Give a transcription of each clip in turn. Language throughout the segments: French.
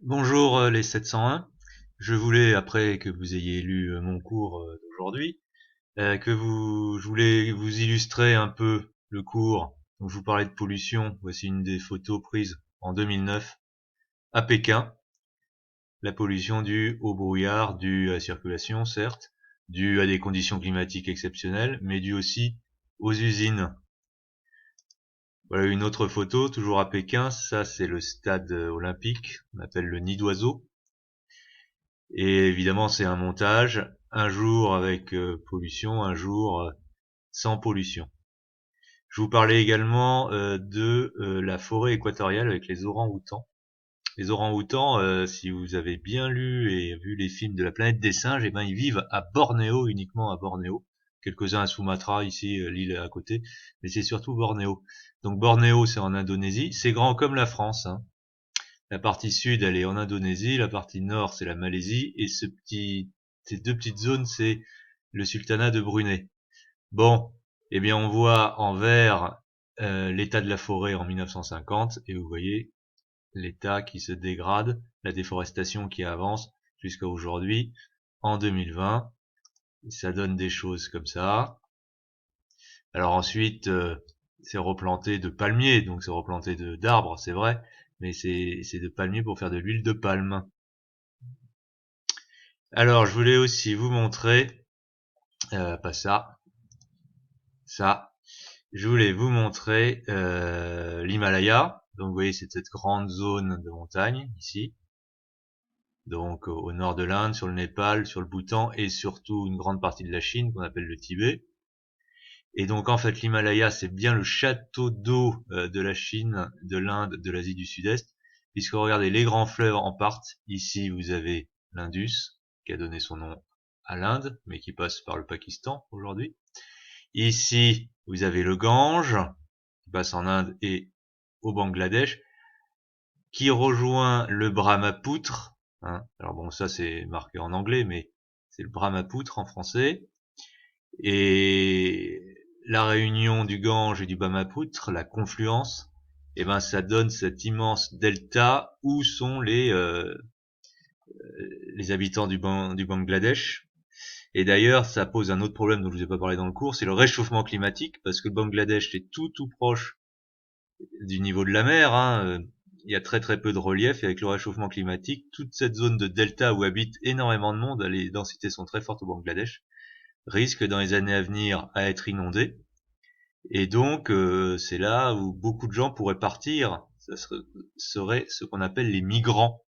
Bonjour les 701. Je voulais, après que vous ayez lu mon cours d'aujourd'hui, je voulais vous illustrer un peu le cours. Donc, je vous parlais de pollution. Voici une des photos prises en 2009 à Pékin. La pollution due au brouillard, due à la circulation, certes, due à des conditions climatiques exceptionnelles, mais due aussi aux usines. Voilà une autre photo, toujours à Pékin. Ça, c'est le stade olympique, on appelle le nid d'oiseau. Et évidemment, c'est un montage, un jour avec pollution, un jour sans pollution. Je vous parlais également de la forêt équatoriale avec les orang-outans. Les orang-outans, si vous avez bien lu et vu les films de la planète des singes, eh ben ils vivent à Bornéo, uniquement à Bornéo. Quelques-uns à Sumatra, ici l'île à côté, mais c'est surtout Bornéo. Donc Bornéo, c'est en Indonésie, c'est grand comme la France, hein. La partie sud, elle est en Indonésie, la partie nord, c'est la Malaisie, et ces deux petites zones, c'est le sultanat de Brunei. Bon, eh bien, on voit en vert l'état de la forêt en 1950, et vous voyez l'état qui se dégrade, la déforestation qui avance jusqu'à aujourd'hui, en 2020. Ça donne des choses comme ça. Alors ensuite, c'est replanté de palmiers, donc c'est replanté d'arbres, c'est vrai, mais c'est de palmiers pour faire de l'huile de palme. Alors, je voulais aussi vous montrer, pas ça, ça. Je voulais vous montrer l'Himalaya. Donc, vous voyez, c'est cette grande zone de montagne ici. Donc, au nord de l'Inde, sur le Népal, sur le Bhoutan et surtout une grande partie de la Chine qu'on appelle le Tibet. Et donc, en fait, l'Himalaya, c'est bien le château d'eau de la Chine, de l'Inde, de l'Asie du Sud-Est, puisque regardez, les grands fleuves en partent. Ici, vous avez l'Indus, qui a donné son nom à l'Inde, mais qui passe par le Pakistan aujourd'hui. Ici, vous avez le Gange, qui passe en Inde et au Bangladesh, qui rejoint le Brahmapoutre, hein. Alors bon, ça c'est marqué en anglais, mais c'est le Brahmapoutre en français. Et la réunion du Gange et du Brahmapoutre, la confluence, eh ben ça donne cet immense delta où sont les habitants du Bangladesh. Et d'ailleurs, ça pose un autre problème dont je vous ai pas parlé dans le cours, c'est le réchauffement climatique, parce que le Bangladesh est tout proche du niveau de la mer, hein. Il y a très peu de relief, et avec le réchauffement climatique, toute cette zone de delta où habite énormément de monde, les densités sont très fortes au Bangladesh, risque dans les années à venir à être inondée. Et donc, c'est là où beaucoup de gens pourraient partir. Ça serait ce qu'on appelle les migrants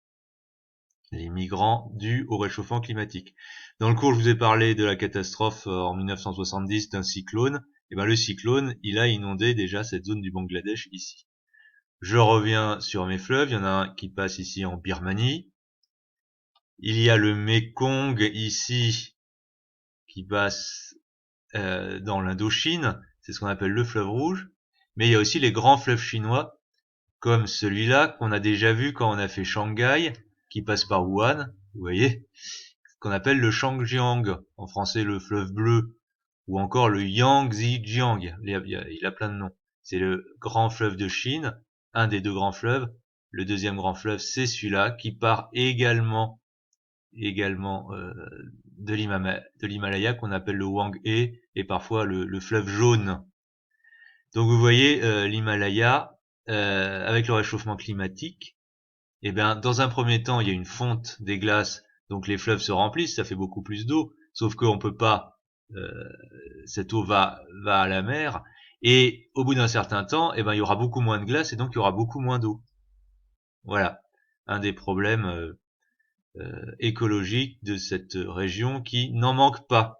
dus au réchauffement climatique. Dans le cours, je vous ai parlé de la catastrophe en 1970 d'un cyclone. Et ben le cyclone, il a inondé déjà cette zone du Bangladesh ici. Je reviens sur mes fleuves. Il y en a un qui passe ici en Birmanie. Il y a le Mekong ici qui passe dans l'Indochine. C'est ce qu'on appelle le fleuve rouge. Mais il y a aussi les grands fleuves chinois, comme celui-là qu'on a déjà vu quand on a fait Shanghai, qui passe par Wuhan. Vous voyez, qu'on appelle le Shangjiang, en français le fleuve bleu, ou encore le Yangtze-Jiang, il a plein de noms. C'est le grand fleuve de Chine, un des deux grands fleuves. Le deuxième grand fleuve, c'est celui-là, qui part également de l'Himalaya, qu'on appelle le Wang-He, et parfois le fleuve jaune. Donc vous voyez, l'Himalaya, avec le réchauffement climatique, eh bien, dans un premier temps, il y a une fonte des glaces, donc les fleuves se remplissent, ça fait beaucoup plus d'eau, sauf qu'on peut pas, cette eau va à la mer, et au bout d'un certain temps, eh ben, il y aura beaucoup moins de glace, et donc il y aura beaucoup moins d'eau. Voilà, un des problèmes écologiques de cette région qui n'en manque pas.